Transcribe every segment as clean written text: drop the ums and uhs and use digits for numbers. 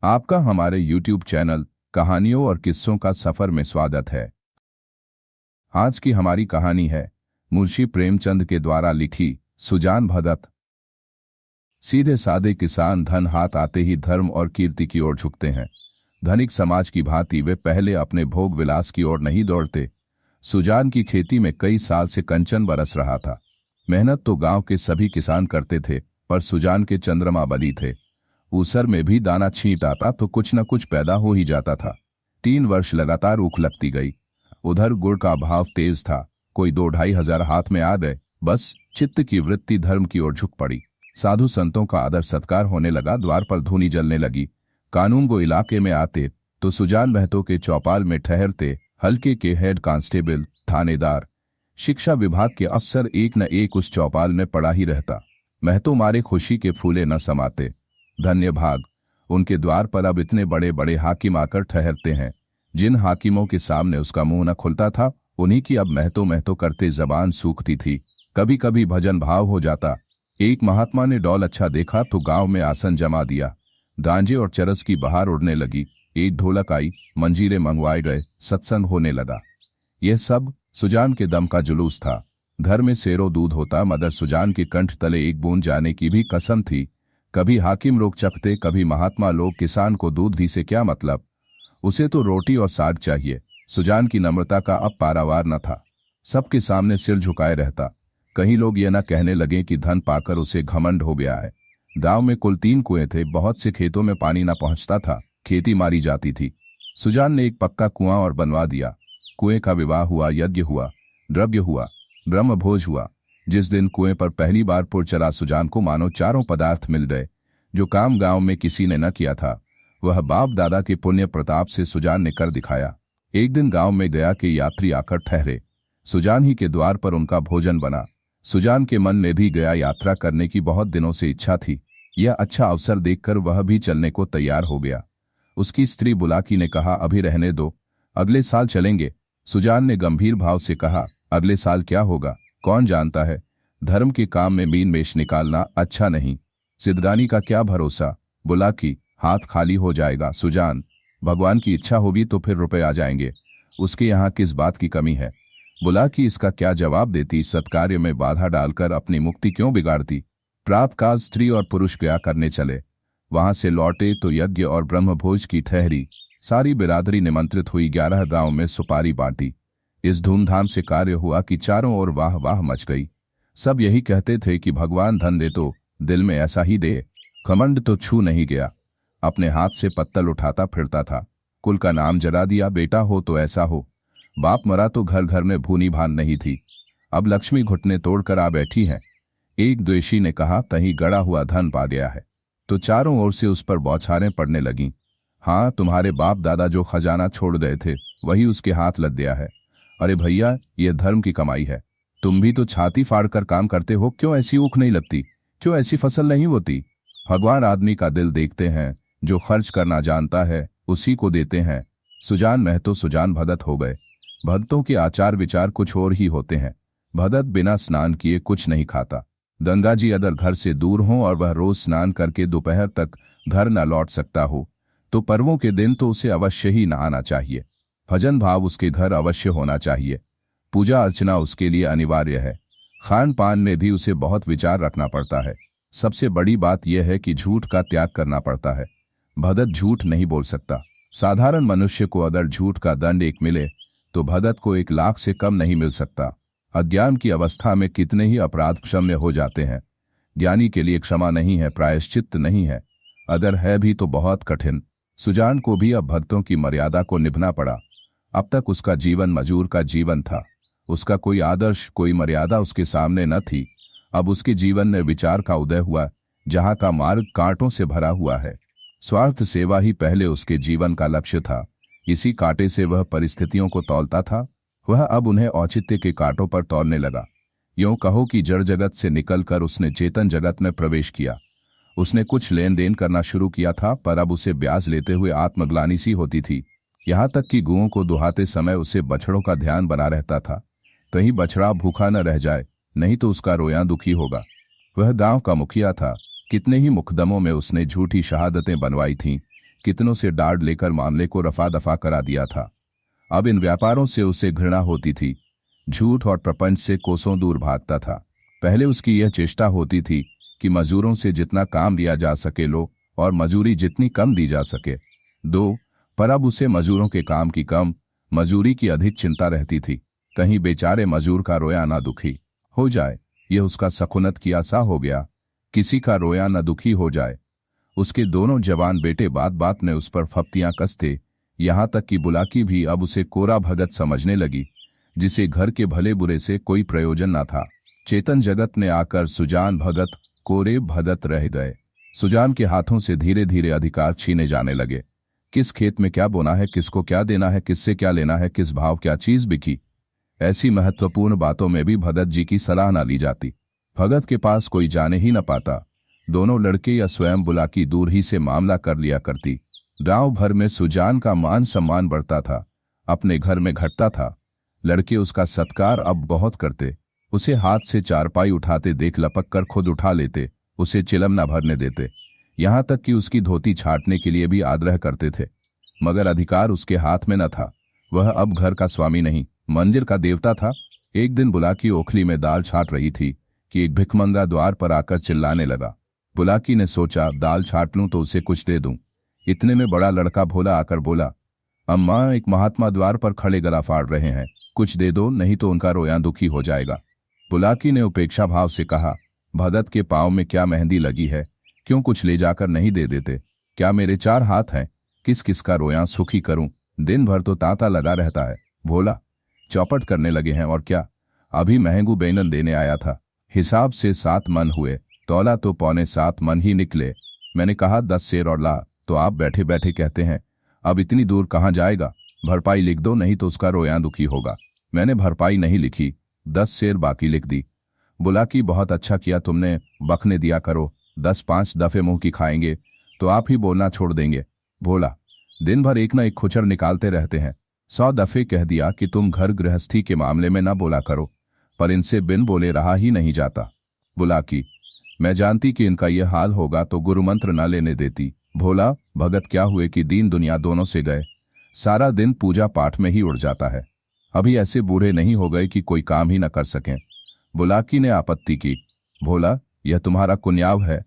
आपका हमारे YouTube channel कहानियों और किस्सों का सफर में स्वागत है। आज की हमारी कहानी है मुंशी प्रेमचंद के द्वारा लिखी सुजान भगत। सीधे सादे किसान धन हाथ आते ही धर्म और कीर्ति की ओर झुकते हैं। धनिक समाज की भांति वे पहले अपने भोग विलास की ओर नहीं दौड़ते। सुजान की खेती में कई साल से कंचन बरस रहा था। मेहनत तो गांव के सभी किसान करते थे, पर सुजान के चंद्रमा बली थे। ऊसर में भी दाना छींट आता तो कुछ न कुछ पैदा हो ही जाता था। 3 वर्ष लगातार ऊख लगती गई। उधर गुड़ का भाव तेज था, कोई 2-2.5 हजार हाथ में आ गए। बस चित्त की वृत्ति धर्म की ओर झुक पड़ी। साधु संतों का आदर सत्कार होने लगा, द्वार पर धूनी जलने लगी। कानून वो इलाके में आते तो सुजान महतो के चौपाल में ठहरते। हल्के के हेड कांस्टेबल, थानेदार, शिक्षा विभाग के अफसर एक न एक उस चौपाल में पड़ा ही रहता। महतो मारे खुशी के फूले न समाते। धन्य भाग, उनके द्वार पर अब इतने बड़े बड़े हाकिम आकर ठहरते हैं। जिन हाकिमों के सामने उसका मुंह न खुलता था, उन्हीं की अब महतो महतो करते जबान सूखती थी। कभी कभी भजन भाव हो जाता। एक महात्मा ने डौल अच्छा देखा तो गांव में आसन जमा दिया। गांजे और चरस की बहार उड़ने लगी। एक ढोलक आई, मंजीरे मंगवाए गए, सत्संग होने लगा। यह सब सुजान के दम का जुलूस था। घर में सेरो दूध होता, मगर सुजान के कंठ तले एक बूंद जाने की भी कसम थी। कभी हाकिम लोग चखते, कभी महात्मा लोग। किसान को दूध घी से क्या मतलब, उसे तो रोटी और साग चाहिए। सुजान की नम्रता का अब पारावार न था। सबके सामने सिर झुकाए रहता। कहीं लोग ये न कहने लगे कि धन पाकर उसे घमंड हो गया है। गांव में कुल 3 कुएं थे। बहुत से खेतों में पानी न पहुंचता था, खेती मारी जाती थी। सुजान ने एक पक्का कुआं और बनवा दिया। कुएं का विवाह हुआ, यज्ञ हुआ, द्रव्य हुआ, ब्रह्म भोज हुआ। जिस दिन कुएं पर पहली बार पुर चला, सुजान को मानो चारों पदार्थ मिल गए। जो काम गांव में किसी ने न किया था, वह बाप दादा के पुण्य प्रताप से सुजान ने कर दिखाया। एक दिन गांव में गया कि यात्री आकर ठहरे। सुजान ही के द्वार पर उनका भोजन बना। सुजान के मन में भी गया यात्रा करने की बहुत दिनों से इच्छा थी। यह अच्छा अवसर देखकर वह भी चलने को तैयार हो गया। उसकी स्त्री बुलाकी ने कहा, अभी रहने दो, अगले साल चलेंगे। सुजान ने गंभीर भाव से कहा, अगले साल क्या होगा कौन जानता है। धर्म के काम में मीन मेष निकालना अच्छा नहीं। सिद्धरानी का क्या भरोसा। बुलाकी, हाथ खाली हो जाएगा। सुजान, भगवान की इच्छा होगी तो फिर रुपए आ जाएंगे, उसके यहाँ किस बात की कमी है। बुलाकी इसका क्या जवाब देती। सत्कार्य में बाधा डालकर अपनी मुक्ति क्यों बिगाड़ती। प्रातःकाल स्त्री और पुरुष गया करने चले। वहां से लौटे तो यज्ञ और ब्रह्मभोज की ठहरी। सारी बिरादरी निमंत्रित हुई। 11 गांव में सुपारी बांटी। इस धूमधाम से कार्य हुआ कि चारों ओर वाह वाह मच गई। सब यही कहते थे कि भगवान धन दे तो दिल में ऐसा ही दे। घमंड तो छू नहीं गया। अपने हाथ से पत्तल उठाता फिरता था। कुल का नाम जला दिया। बेटा हो तो ऐसा हो। बाप मरा तो घर घर में भूनी भान नहीं थी। अब लक्ष्मी घुटने तोड़कर आ बैठी है। एक द्वेषी ने कहा, कहीं गड़ा हुआ धन पा गया है। तो चारों ओर से उस पर बौछारें पड़ने लगीं। हाँ, तुम्हारे बाप दादा जो खजाना छोड़ गए थे, वही उसके हाथ लग गया है। अरे भैया, ये धर्म की कमाई है। तुम भी तो छाती फाड़कर काम करते हो, क्यों ऐसी ऊख नहीं लगती, क्यों ऐसी फसल नहीं होती। भगवान आदमी का दिल देखते हैं, जो खर्च करना जानता है उसी को देते हैं। सुजान महतो सुजान भगत हो गए। भक्तों के आचार विचार कुछ और ही होते हैं। भगत बिना स्नान किए कुछ नहीं खाता। गंगा जी अगर घर से दूर हों और वह रोज स्नान करके दोपहर तक घर न लौट सकता हो, तो पर्वों के दिन तो उसे अवश्य ही नहाना चाहिए। भजन भाव उसके घर अवश्य होना चाहिए। पूजा अर्चना उसके लिए अनिवार्य है। खान पान में भी उसे बहुत विचार रखना पड़ता है। सबसे बड़ी बात यह है कि झूठ का त्याग करना पड़ता है। भगत झूठ नहीं बोल सकता। साधारण मनुष्य को अगर झूठ का दंड 1 मिले तो भगत को 1 लाख से कम नहीं मिल सकता। अज्ञान की अवस्था में कितने ही अपराध क्षम्य हो जाते हैं। ज्ञानी के लिए क्षमा नहीं है, प्रायश्चित्त नहीं है। अगर है भी तो बहुत कठिन। सुजान को भी अब भक्तों की मर्यादा को निभना पड़ा। अब तक उसका जीवन मजूर का जीवन था। उसका कोई आदर्श, कोई मर्यादा उसके सामने न थी। अब उसके जीवन में विचार का उदय हुआ, जहां का मार्ग कांटों से भरा हुआ है। स्वार्थ सेवा ही पहले उसके जीवन का लक्ष्य था। इसी कांटे से वह परिस्थितियों को तौलता था। वह अब उन्हें औचित्य के कांटों पर तौलने लगा। यूं कहो कि जड़ जगत से निकलकर उसने चेतन जगत में प्रवेश किया। उसने कुछ लेन देन करना शुरू किया था, पर अब उसे ब्याज लेते हुए आत्मग्लानि सी होती थी। यहाँ तक कि गुओं को दुहाते समय उसे बछड़ों का ध्यान बना रहता था। कहीं बछड़ा भूखा न रह जाए, नहीं तो उसका रोया दुखी होगा। वह गांव का मुखिया था। कितने ही मुकदमों में उसने झूठी शहादतें बनवाई थीं। कितनों से डांट लेकर मामले को रफा दफा करा दिया था। अब इन व्यापारों से उसे घृणा होती थी। झूठ और प्रपंच से कोसों दूर भागता था। पहले उसकी यह चेष्टा होती थी कि मजदूरों से जितना काम लिया जा सके लो और मजूरी जितनी कम दी जा सके दो, पर अब उसे मजदूरों के काम की कम, मजूरी की अधिक चिंता रहती थी। कहीं बेचारे मजदूर का रोया ना दुखी हो जाए, यह उसका सकुनत की आशा हो गया। किसी का रोया न दुखी हो जाए। उसके दोनों जवान बेटे बात बात में उस पर फप्तियां कसते, यहां तक कि बुलाकी भी अब उसे कोरा भगत समझने लगी, जिसे घर के भले बुरे से कोई प्रयोजन न था। चेतन जगत ने आकर सुजान भगत कोरे भगत रह गए। सुजान के हाथों से धीरे धीरे अधिकार छीने जाने लगे। किस खेत में क्या बोना है, किसको क्या देना है, किससे क्या लेना है, किस भाव क्या चीज बिकी, ऐसी महत्वपूर्ण बातों में भी भगत जी की सलाह न ली जाती। भगत के पास कोई जाने ही न पाता। दोनों लड़के या स्वयं बुलाकी दूर ही से मामला कर लिया करती। गांव भर में सुजान का मान सम्मान बढ़ता था, अपने घर में घटता था। लड़के उसका सत्कार अब बहुत करते। उसे हाथ से चारपाई उठाते देख लपक कर खुद उठा लेते, उसे चिलम न भरने देते। यहां तक कि उसकी धोती छाटने के लिए भी आग्रह करते थे। मगर अधिकार उसके हाथ में न था। वह अब घर का स्वामी नहीं, मंदिर का देवता था। एक दिन बुलाकी ओखली में दाल छाट रही थी कि एक भिखमंगा द्वार पर आकर चिल्लाने लगा। बुलाकी ने सोचा, दाल छाट लूं तो उसे कुछ दे दूं। इतने में बड़ा लड़का भोला आकर बोला, अम्मा, एक महात्मा द्वार पर खड़े गला फाड़ रहे हैं, कुछ दे दो, नहीं तो उनका रोया दुखी हो जाएगा। बुलाकी ने उपेक्षा भाव से कहा, भगत के पांव में क्या मेहंदी लगी है, क्यों कुछ ले जाकर नहीं दे देते? क्या मेरे 4 हाथ हैं, किस किस का रोया सुखी करूं? दिन भर तो तांता लगा रहता है। भोला चौपट करने लगे हैं और क्या, अभी महंगू बेनन देने आया था। हिसाब से 7 मन हुए, तौला तो 6.25 मन ही निकले। मैंने कहा 10 सेर और ला, तो आप बैठे बैठे कहते हैं अब इतनी दूर कहाँ जाएगा, भरपाई लिख दो, नहीं तो उसका रोया दुखी होगा। मैंने भरपाई नहीं लिखी, 10 सेर बाकी लिख दी। बुलाकी, बहुत अच्छा किया तुमने, बखने दिया करो, 10-5 दफे मुंह की खाएंगे तो आप ही बोलना छोड़ देंगे। भोला, दिन भर एक न एक खुचर निकालते रहते हैं। 100 दफे कह दिया कि तुम घर गृहस्थी के मामले में न बोला करो, पर इनसे बिन बोले रहा ही नहीं जाता। बुलाकी, मैं जानती कि इनका यह हाल होगा तो गुरु मंत्र न लेने देती। भोला, भगत क्या हुए कि दीन दुनिया दोनों से गए, सारा दिन पूजा पाठ में ही उड़ जाता है। अभी ऐसे बूढ़े नहीं हो गए कि कोई काम ही न कर सकें। बुलाकी ने आपत्ति की, भोला, यह तुम्हारा कुन्याव है,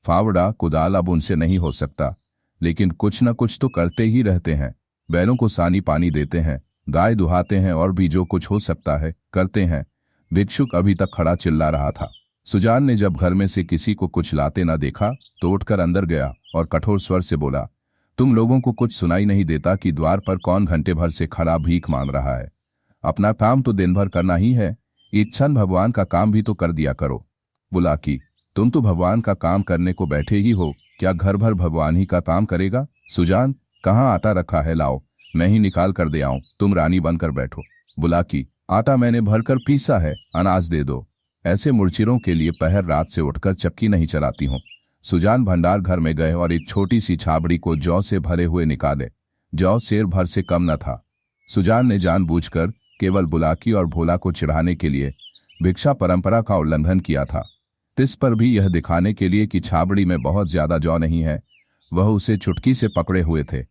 फावड़ा कुदाल अब उनसे नहीं हो सकता, लेकिन कुछ न कुछ तो करते ही रहते हैं। बैलों को सानी पानी देते हैं, गाय दुहाते हैं, और भी जो कुछ हो सकता है करते हैं। भिक्षुक अभी तक खड़ा चिल्ला रहा था। सुजान ने जब घर में से किसी को कुछ लाते न देखा तो उठकर अंदर गया और कठोर स्वर से बोला, तुम लोगों को कुछ सुनाई नहीं देता कि द्वार पर कौन घंटे भर से खड़ा भीख मांग रहा है? अपना काम तो दिन भर करना ही है, इच्छन भगवान का काम भी तो कर दिया करो। बुलाकी, तुम तो भगवान का काम करने को बैठे ही हो, क्या घर भर भगवान ही का काम करेगा? सुजान, कहाँ आटा रखा है, लाओ, मैं ही निकाल कर दे आऊं, तुम रानी बनकर बैठो। बुलाकी, आटा मैंने भरकर पीसा है, अनाज दे दो। ऐसे मुर्चिरों के लिए पहर रात से उठकर चक्की नहीं चलाती हूं। सुजान भंडार घर में गए और एक छोटी सी छाबड़ी को जौ से भरे हुए निकाले। जौ सेर भर से कम न था। सुजान ने जानबूझकर केवल बुलाकी और भोला को चिढ़ाने के लिए भिक्षा परंपरा का उल्लंघन किया था। तिस पर भी यह दिखाने के लिए कि छाबड़ी में बहुत ज्यादा जौ नहीं है, वह उसे चुटकी से पकड़े हुए थे।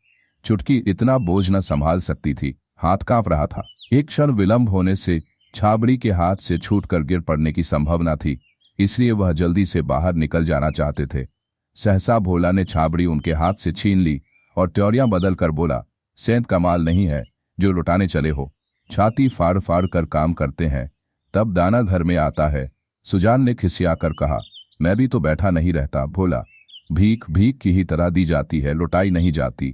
चुटकी इतना बोझ न संभाल सकती थी, हाथ कांप रहा था। एक क्षण विलंब होने से छाबड़ी के हाथ से छूटकर गिर पड़ने की संभावना थी, इसलिए वह जल्दी से बाहर निकल जाना चाहते थे। सहसा भोला ने छाबड़ी उनके हाथ से छीन ली और त्योरियां बदल कर बोला, सेंध का माल नहीं है जो लुटाने चले हो। छाती फाड़ फाड़ कर काम करते हैं, तब दाना घर में आता है। सुजान ने खिसियाकर कहा, मैं भी तो बैठा नहीं रहता। भोला, भीख भीख की ही तरह दी जाती है, लुटाई नहीं जाती।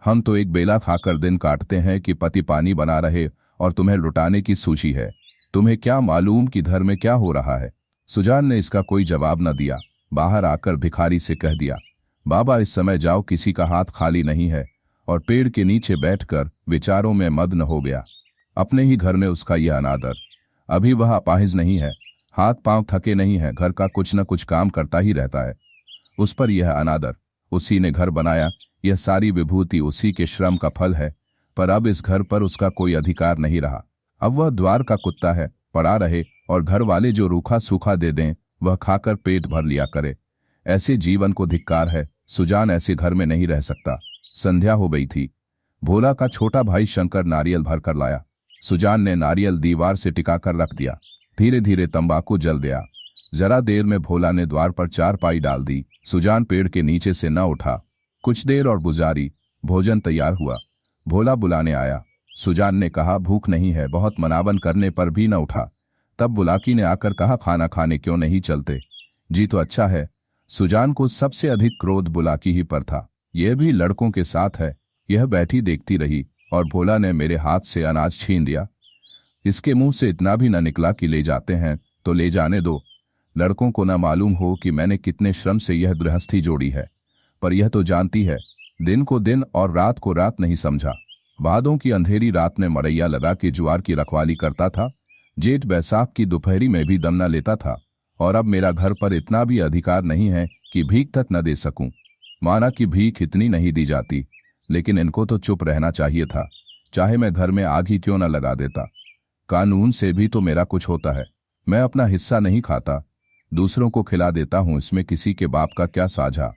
हम तो एक बेला खाकर दिन काटते हैं कि पति पानी बना रहे और तुम्हें लुटाने की सूची है। तुम्हें क्या मालूम कि घर में क्या हो रहा है? सुजान ने इसका कोई जवाब न दिया। बाहर आकर भिखारी से कह दिया, बाबा इस समय जाओ, किसी का हाथ खाली नहीं है, और पेड़ के नीचे बैठकर विचारों में मग्न हो गया। अपने ही घर में उसका यह अनादर। अभी वह अपाहिज नहीं है, हाथ पांव थके नहीं है, घर का कुछ न कुछ काम करता ही रहता है। उस पर यह अनादर। उसी ने घर बनाया, यह सारी विभूति उसी के श्रम का फल है, पर अब इस घर पर उसका कोई अधिकार नहीं रहा। अब वह द्वार का कुत्ता है, पड़ा रहे और घर वाले जो रूखा सूखा दे दें वह खाकर पेट भर लिया करे। ऐसे जीवन को धिक्कार है। सुजान ऐसे घर में नहीं रह सकता। संध्या हो गई थी। भोला का छोटा भाई शंकर नारियल भर कर लाया। सुजान ने नारियल दीवार से टिकाकर रख दिया। धीरे धीरे तंबाकू जल गया। जरा देर में भोला ने द्वार पर चारपाई डाल दी। सुजान पेड़ के नीचे से न उठा। कुछ देर और गुजारी। भोजन तैयार हुआ। भोला बुलाने आया। सुजान ने कहा भूख नहीं है। बहुत मनावन करने पर भी न उठा। तब बुलाकी ने आकर कहा खाना खाने क्यों नहीं चलते? जी तो अच्छा है। सुजान को सबसे अधिक क्रोध बुलाकी ही पर था। यह भी लड़कों के साथ है। यह बैठी देखती रही और भोला ने मेरे हाथ से अनाज छीन लिया। इसके मुंह से इतना भी न निकला कि ले जाते हैं तो ले जाने दो। लड़कों को न मालूम हो कि मैंने कितने श्रम से यह गृहस्थी जोड़ी है, पर यह तो जानती है दिन को दिन और रात को रात नहीं समझा। भादों की अंधेरी रात में मरैया लगा के जुआर की रखवाली करता था। जेठ बैसाख की दोपहरी में भी दम न लेता था। और अब मेरा घर पर इतना भी अधिकार नहीं है कि भीख तक न दे सकूं। माना कि भीख इतनी नहीं दी जाती, लेकिन इनको तो चुप रहना चाहिए था, चाहे मैं घर में आग ही क्यों न लगा देता। कानून से भी तो मेरा कुछ होता है। मैं अपना हिस्सा नहीं खाता, दूसरों को खिला देता हूं। इसमें किसी के बाप का क्या साझा।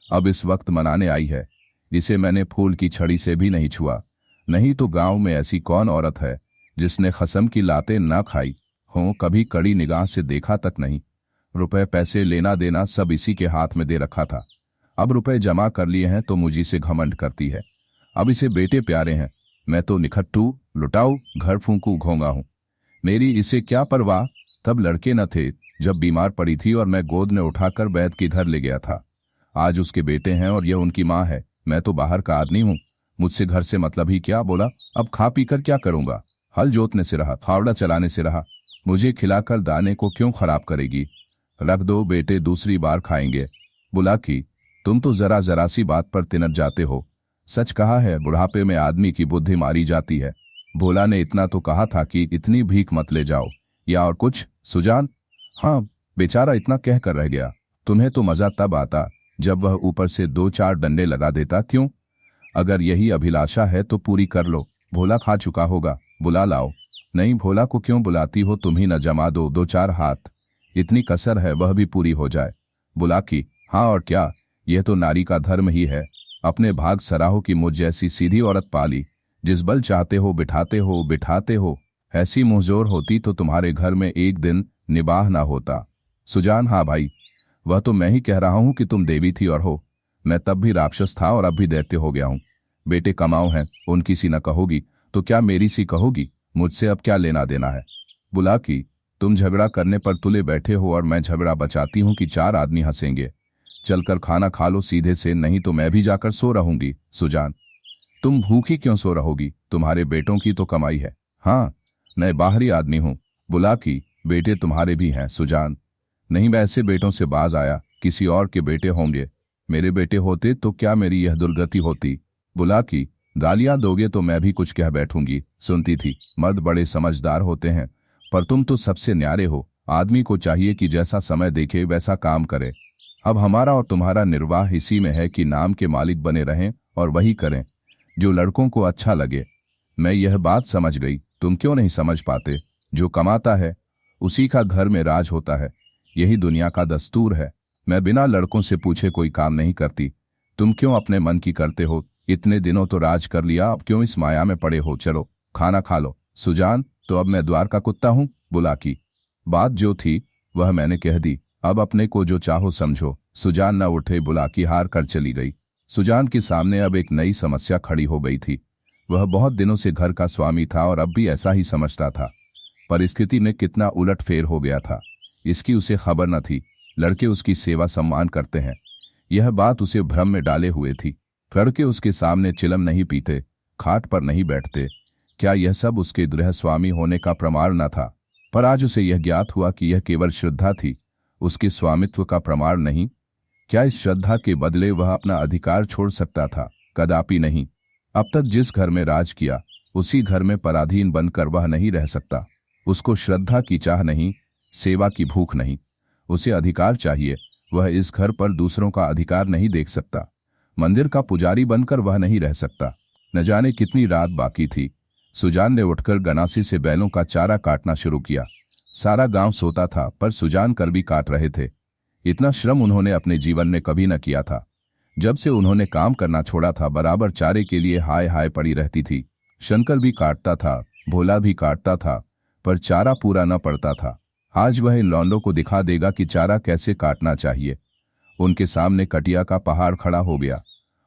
अब इस वक्त मनाने आई है, जिसे मैंने फूल की छड़ी से भी नहीं छुआ। नहीं तो गांव में ऐसी कौन औरत है जिसने खसम की लातें ना खाई हों, कभी कड़ी निगाह से देखा तक नहीं। रुपए पैसे लेना देना सब इसी के हाथ में दे रखा था। अब रुपए जमा कर लिए हैं तो मुझी से घमंड करती है। अब इसे बेटे प्यारे हैं, मैं तो निखट्टू लुटाऊ घर फूंकू घोंगा हूं। मेरी इसे क्या परवाह। तब लड़के न थे जब बीमार पड़ी थी और मैं गोद में उठाकर वैद्य के घर ले गया था। आज उसके बेटे हैं और यह उनकी माँ है। मैं तो बाहर का आदमी हूं, मुझसे घर से मतलब ही क्या। बोला अब खा पी कर क्या करूंगा। हल जोतने से रहा, फावड़ा चलाने से रहा। मुझे खिलाकर दाने को क्यों खराब करेगी। रख दो बेटे, दूसरी बार खाएंगे। बुलाकी तुम तो जरा जरा सी बात पर तिनक जाते हो। सच कहा है, बुढ़ापे में आदमी की बुद्धि मारी जाती है। भोला ने इतना तो कहा था कि इतनी भीख मत ले जाओ, या और कुछ? सुजान हाँ, बेचारा इतना कह कर रह गया। तुम्हें तो मजा तब आता जब वह ऊपर से 2-4 डंडे लगा देता। क्यों? अगर यही अभिलाषा है तो पूरी कर लो। भोला खा चुका होगा, बुला लाओ। नहीं, भोला को क्यों बुलाती हो? तुम ही न जमा दो 2-4 हाथ। इतनी कसर है, वह भी पूरी हो जाए। बुलाकी हाँ और क्या, यह तो नारी का धर्म ही है। अपने भाग सराहो की मुझ जैसी सीधी औरत पाली। जिस बल चाहते हो बिठाते हो। ऐसी मुंहजोर होती तो तुम्हारे घर में एक दिन निबाह ना होता। सुजान हाँ भाई, वह तो मैं ही कह रहा हूं कि तुम देवी थी और हो। मैं तब भी राक्षस था और अब भी दैत्य हो गया हूं। बेटे कमाओ हैं, उनकी सी न कहोगी तो क्या मेरी सी कहोगी? मुझसे अब क्या लेना देना है। बुलाकी तुम झगड़ा करने पर तुले बैठे हो और मैं झगड़ा बचाती हूं कि 4 आदमी हंसेंगे। चलकर खाना खा लो सीधे से, नहीं तो मैं भी जाकर सो रहूंगी। सुजान तुम भूखी क्यों सो रहोगी? तुम्हारे बेटों की तो कमाई है। हाँ, मैं बाहरी आदमी हूं। बुलाकी बेटे तुम्हारे भी हैं। सुजान नहीं, मैं ऐसे बेटों से बाज आया, किसी और के बेटे होंगे। मेरे बेटे होते तो क्या मेरी यह दुर्गति होती। बुलाकी गालियां दोगे तो मैं भी कुछ कह बैठूंगी। सुनती थी, मर्द बड़े समझदार होते हैं, पर तुम तो सबसे न्यारे हो। आदमी को चाहिए कि जैसा समय देखे वैसा काम करे। अब हमारा और तुम्हारा निर्वाह इसी में है कि नाम के मालिक बने रहें और वही करें जो लड़कों को अच्छा लगे। मैं यह बात समझ गई, तुम क्यों नहीं समझ पाते? जो कमाता है उसी का घर में राज होता है, यही दुनिया का दस्तूर है। मैं बिना लड़कों से पूछे कोई काम नहीं करती। तुम क्यों अपने मन की करते हो? इतने दिनों तो राज कर लिया, अब क्यों इस माया में पड़े हो? चलो खाना खा लो। सुजान तो अब मैं द्वार का कुत्ता हूं? बुलाकी बात जो थी वह मैंने कह दी, अब अपने को जो चाहो समझो। सुजान न उठे, बुलाकी हार कर चली गई। सुजान के सामने अब एक नई समस्या खड़ी हो गई थी। वह बहुत दिनों से घर का स्वामी था और अब भी ऐसा ही समझता था। परिस्थिति में कितना उलटफेर हो गया था, इसकी उसे खबर न थी। लड़के उसकी सेवा सम्मान करते हैं, यह बात उसे भ्रम में डाले हुए थी। लड़के उसके सामने चिलम नहीं पीते, खाट पर नहीं बैठते। क्या यह सब उसके गृह स्वामी होने का प्रमाण न था? पर आज उसे यह ज्ञात हुआ कि यह केवल श्रद्धा थी, उसके स्वामित्व का प्रमाण नहीं। क्या इस श्रद्धा के बदले वह अपना अधिकार छोड़ सकता था? कदापि नहीं। अब तक जिस घर में राज किया उसी घर में पराधीन बनकर वह नहीं रह सकता। उसको श्रद्धा की चाह नहीं, सेवा की भूख नहीं, उसे अधिकार चाहिए। वह इस घर पर दूसरों का अधिकार नहीं देख सकता। मंदिर का पुजारी बनकर वह नहीं रह सकता। न जाने कितनी रात बाकी थी। सुजान ने उठकर गनासी से बैलों का चारा काटना शुरू किया। सारा गांव सोता था, पर सुजान कर भी काट रहे थे। इतना श्रम उन्होंने अपने जीवन में कभी न किया था। जब से उन्होंने काम करना छोड़ा था बराबर चारे के लिए हाय हाय पड़ी रहती थी। शंकर भी काटता था, भोला भी काटता था, पर चारा पूरा न पड़ता था। आज वह इन लौंडों को दिखा देगा कि चारा कैसे काटना चाहिए। उनके सामने कटिया का पहाड़ खड़ा हो गया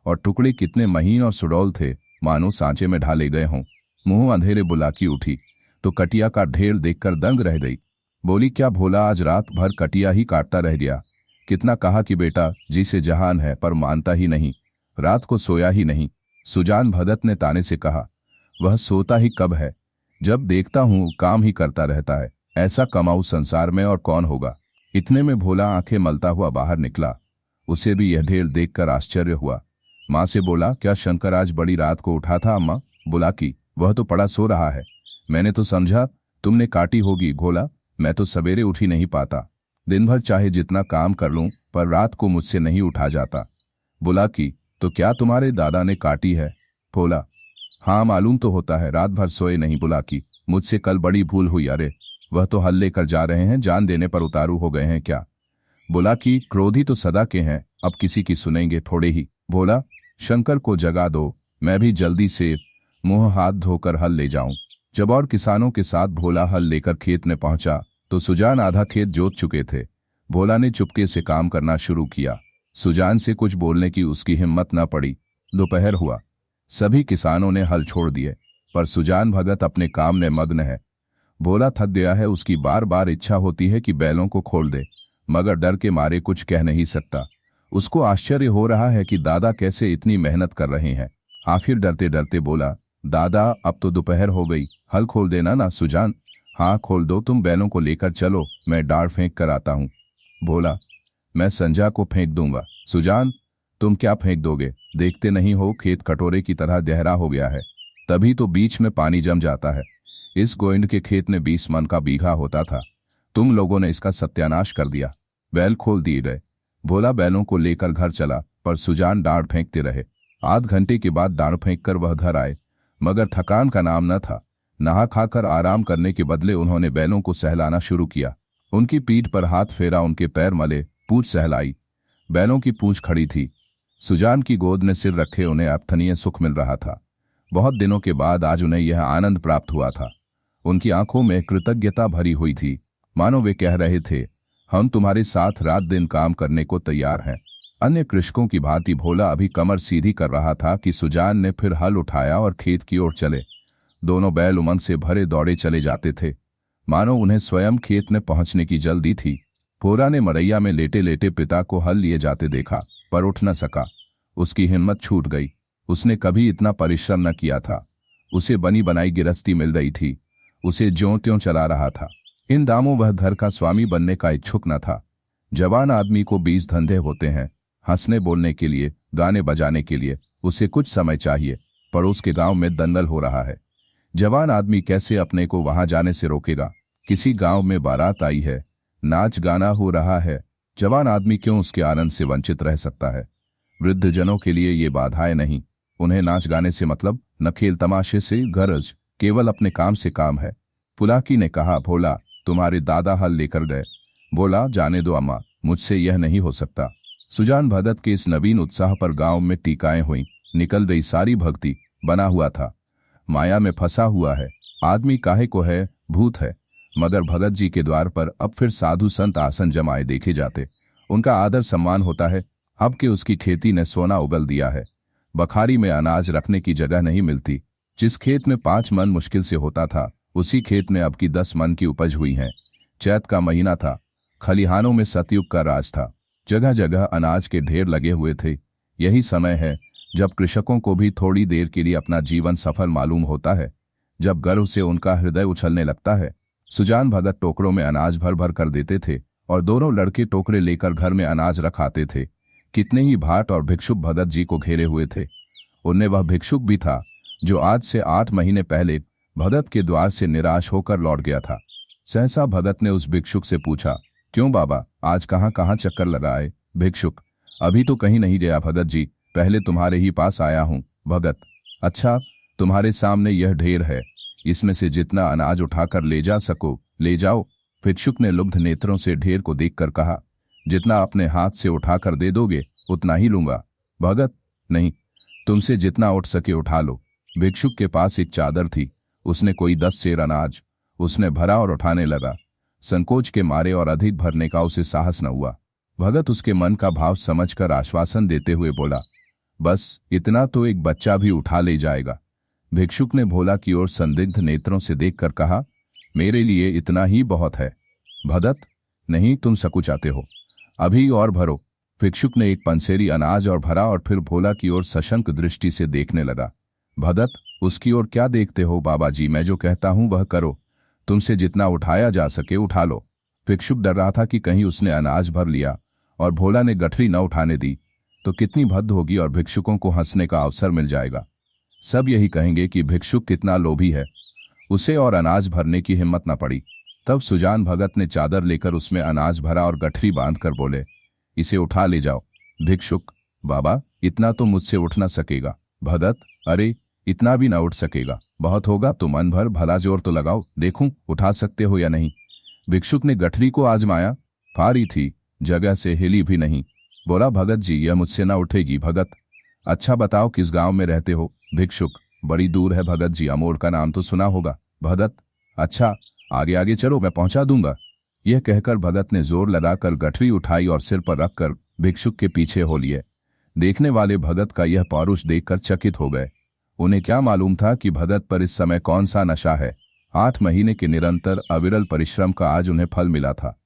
और टुकड़े कितने महीन और सुडौल थे, मानो सांचे में ढाले गए हों। मुंह अंधेरे बुलाकी उठी तो कटिया का ढेर देखकर दंग रह गई। बोली, क्या भोला आज रात भर कटिया ही काटता रह गया? कितना कहा कि बेटा जी से जहान है, पर मानता ही नहीं, रात को सोया ही नहीं। सुजान भगत ने ताने से कहा, वह सोता ही कब है, जब देखता हूं काम ही करता रहता है। ऐसा कमाऊ संसार में और कौन होगा। इतने में भोला आंखें मलता हुआ बाहर निकला। उसे भी यह ढेर देखकर आश्चर्य हुआ। माँ से बोला, क्या शंकर आज बड़ी रात को उठा था अम्मा? बोला कि वह तो पड़ा सो रहा है, मैंने तो समझा तुमने काटी होगी। भोला, मैं तो सवेरे उठ ही नहीं पाता, दिन भर चाहे जितना काम कर लूं पर रात को मुझसे नहीं उठा जाता। बोला कि तो क्या तुम्हारे दादा ने काटी है? भोला, हाँ मालूम तो होता है, रात भर सोए नहीं। बोला कि मुझसे कल बड़ी भूल हुई। अरे वह तो हल लेकर जा रहे हैं, जान देने पर उतारू हो गए हैं क्या? बोला कि क्रोधी तो सदा के हैं, अब किसी की सुनेंगे थोड़े ही। बोला, शंकर को जगा दो, मैं भी जल्दी से मुंह हाथ धोकर हल ले जाऊं। जब और किसानों के साथ भोला हल लेकर खेत में पहुंचा तो सुजान आधा खेत जोत चुके थे। भोला ने चुपके से काम करना शुरू किया। सुजान से कुछ बोलने की उसकी हिम्मत न पड़ी। दोपहर हुआ, सभी किसानों ने हल छोड़ दिए, पर सुजान भगत अपने काम में मग्न है। भोला थक गया है, उसकी बार बार इच्छा होती है कि बैलों को खोल दे, मगर डर के मारे कुछ कह नहीं सकता। उसको आश्चर्य हो रहा है कि दादा कैसे इतनी मेहनत कर रहे हैं। आखिर डरते डरते बोला, दादा अब तो दोपहर हो गई, हल खोल देना ना। सुजान, हाँ खोल दो, तुम बैलों को लेकर चलो, मैं डार फेंक कर आता हूँ। भोला, मैं संजा को फेंक दूंगा। सुजान, तुम क्या फेंक दोगे? देखते नहीं हो खेत कटोरे की तरह गहरा हो गया है, तभी तो बीच में पानी जम जाता है। इस गोविंद के खेत में 20 मन का बीघा होता था, तुम लोगों ने इसका सत्यानाश कर दिया। बैल खोल दिए गए। भोला बैलों को लेकर घर चला, पर सुजान डांड फेंकते रहे। आध घंटे के बाद डांड फेंक कर वह घर आए, मगर थकान का नाम न था। नहा खाकर आराम करने के बदले उन्होंने बैलों को सहलाना शुरू किया। उनकी पीठ पर हाथ फेरा, उनके पैर मले, पूंछ सहलाई। बैलों की पूंछ खड़ी थी। सुजान की गोद में सिर रखे उन्हें अर्थनीय सुख मिल रहा था। बहुत दिनों के बाद आज उन्हें यह आनंद प्राप्त हुआ था। उनकी आंखों में कृतज्ञता भरी हुई थी, मानो वे कह रहे थे, हम तुम्हारे साथ रात दिन काम करने को तैयार हैं। अन्य कृषकों की भांति भोला अभी कमर सीधी कर रहा था कि सुजान ने फिर हल उठाया और खेत की ओर चले। दोनों बैल उमंग से भरे दौड़े चले जाते थे, मानो उन्हें स्वयं खेत में पहुंचने की जल्दी थी। भोला ने मड़ैया में लेटे लेटे पिता को हल लिए जाते देखा, पर उठ न सका। उसकी हिम्मत छूट गई। उसने कभी इतना परिश्रम न किया था। उसे बनी बनाई गिरस्ती मिल रही थी, उसे ज्यों त्यों चला रहा था। इन दामों वह घर का स्वामी बनने का इच्छुक न था। जवान आदमी को 20 धंधे होते हैं, हंसने बोलने के लिए, गाने बजाने के लिए उसे कुछ समय चाहिए। पड़ोस के गांव में दंगल हो रहा है, जवान आदमी कैसे अपने को वहां जाने से रोकेगा? किसी गांव में बारात आई है, नाच गाना हो रहा है, जवान आदमी क्यों उसके आनंद से वंचित रह सकता है? वृद्धजनों के लिए ये बाधाएं नहीं, उन्हें नाच गाने से मतलब न खेल तमाशे से गरज, केवल अपने काम से काम है। पुलाकी ने कहा, भोला तुम्हारे दादा हल लेकर गए। बोला, जाने दो अम्मा, मुझसे यह नहीं हो सकता। सुजान भगत के इस नवीन उत्साह पर गांव में टीकाएं हुई, निकल गई सारी भक्ति। बना हुआ था, माया में फंसा हुआ है, आदमी काहे को है, भूत है। मगर भगत जी के द्वार पर अब फिर साधु संत आसन जमाए देखे जाते, उनका आदर सम्मान होता है। अब के उसकी खेती ने सोना उगल दिया है। बखारी में अनाज रखने की जगह नहीं मिलती। जिस खेत में 5 मन मुश्किल से होता था, उसी खेत में अब की 10 मन की उपज हुई है। चैत का महीना था, खलिहानों में सतयुग का राज था, जगह जगह अनाज के ढेर लगे हुए थे। यही समय है जब कृषकों को भी थोड़ी देर के लिए अपना जीवन सफल मालूम होता है, जब गर्व से उनका हृदय उछलने लगता है। सुजान भगत टोकरों में अनाज भर भर कर देते थे और दोनों लड़के टोकरे लेकर घर में अनाज रखाते थे। कितने ही भाट और भिक्षुक भगत जी को घेरे हुए थे। उनमें वह भिक्षुक भी था जो आज से 8 महीने पहले भगत के द्वार से निराश होकर लौट गया था। सहसा भगत ने उस भिक्षुक से पूछा, क्यों बाबा, आज कहाँ कहाँ चक्कर लगाए? भिक्षुक, अभी तो कहीं नहीं गया भगत जी, पहले तुम्हारे ही पास आया हूँ। भगत, अच्छा, तुम्हारे सामने यह ढेर है, इसमें से जितना अनाज उठाकर ले जा सको ले जाओ। भिक्षुक ने लुब्ध नेत्रों से ढेर को देखकर कहा, जितना अपने हाथ से उठाकर दे दोगे उतना ही लूंगा। भगत, नहीं, तुमसे जितना उठ सके उठा लो। भिक्षुक के पास एक चादर थी, उसने कोई 10 सेर अनाज उसने भरा और उठाने लगा। संकोच के मारे और अधिक भरने का उसे साहस न हुआ। भगत उसके मन का भाव समझकर आश्वासन देते हुए बोला, बस इतना तो एक बच्चा भी उठा ले जाएगा। भिक्षुक ने भोला की ओर संदिग्ध नेत्रों से देखकर कहा, मेरे लिए इतना ही बहुत है। भगत, नहीं, तुम सकुचाते हो, अभी और भरो। भिक्षुक ने एक पंसेरी अनाज और भरा और फिर भोला की ओर सशंक दृष्टि से देखने लगा। भगत, उसकी ओर क्या देखते हो बाबा जी, मैं जो कहता हूं वह करो। तुमसे जितना उठाया जा सके उठा लो। भिक्षुक डर रहा था कि कहीं उसने अनाज भर लिया और भोला ने गठरी न उठाने दी तो कितनी भद्द होगी और भिक्षुकों को हंसने का अवसर मिल जाएगा। सब यही कहेंगे कि भिक्षुक कितना लोभी है, उसे और अनाज भरने की हिम्मत न पड़ी। तब सुजान भगत ने चादर लेकर उसमें अनाज भरा और गठरी बांधकर बोले, इसे उठा ले जाओ। भिक्षुक, बाबा, इतना तो मुझसे उठ न सकेगा। भगत, अरे इतना भी ना उठ सकेगा, बहुत होगा तो मन भर, भला जोर तो लगाओ, देखूं उठा सकते हो या नहीं। भिक्षुक ने गठरी को आजमाया, भारी थी, जगह से हिली भी नहीं। बोला, भगत जी यह मुझसे ना उठेगी। भगत, अच्छा बताओ किस गांव में रहते हो। भिक्षुक, बड़ी दूर है भगत जी, अमोड़ का नाम तो सुना होगा। भगत, अच्छा, आगे आगे चलो, मैं पहुंचा दूंगा। यह कहकर भगत ने जोर लगाकर गठरी उठाई और सिर पर रखकर भिक्षुक के पीछे हो लिए। देखने वाले भगत का यह पौरुष देखकर चकित हो गए। उन्हें क्या मालूम था कि भगत पर इस समय कौन सा नशा है। 8 महीने के निरंतर अविरल परिश्रम का आज उन्हें फल मिला था।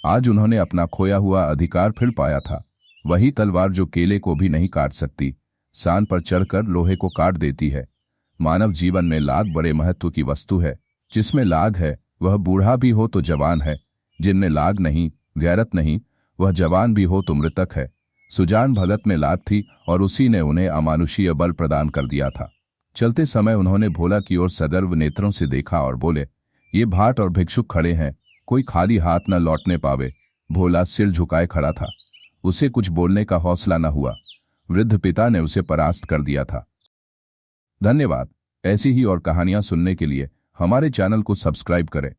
आज उन्होंने अपना खोया हुआ अधिकार फिर पाया था। वही तलवार जो केले को भी नहीं काट सकती, सान पर चढ़कर लोहे को काट देती है। मानव जीवन में लाग बड़े महत्व की वस्तु है। जिसमें लाग है वह बूढ़ा भी हो तो जवान है, जिनमें लाग नहीं, गैरत नहीं, वह जवान भी हो तो मृतक है। सुजान भगत में लाग थी और उसी ने उन्हें अमानुषीय बल प्रदान कर दिया था। चलते समय उन्होंने भोला की ओर सदैव नेत्रों से देखा और बोले, ये भाट और भिक्षुक खड़े हैं, कोई खाली हाथ न लौटने पावे। भोला सिर झुकाए खड़ा था, उसे कुछ बोलने का हौसला न हुआ। वृद्ध पिता ने उसे परास्त कर दिया था। धन्यवाद। ऐसी ही और कहानियां सुनने के लिए हमारे चैनल को सब्सक्राइब करें।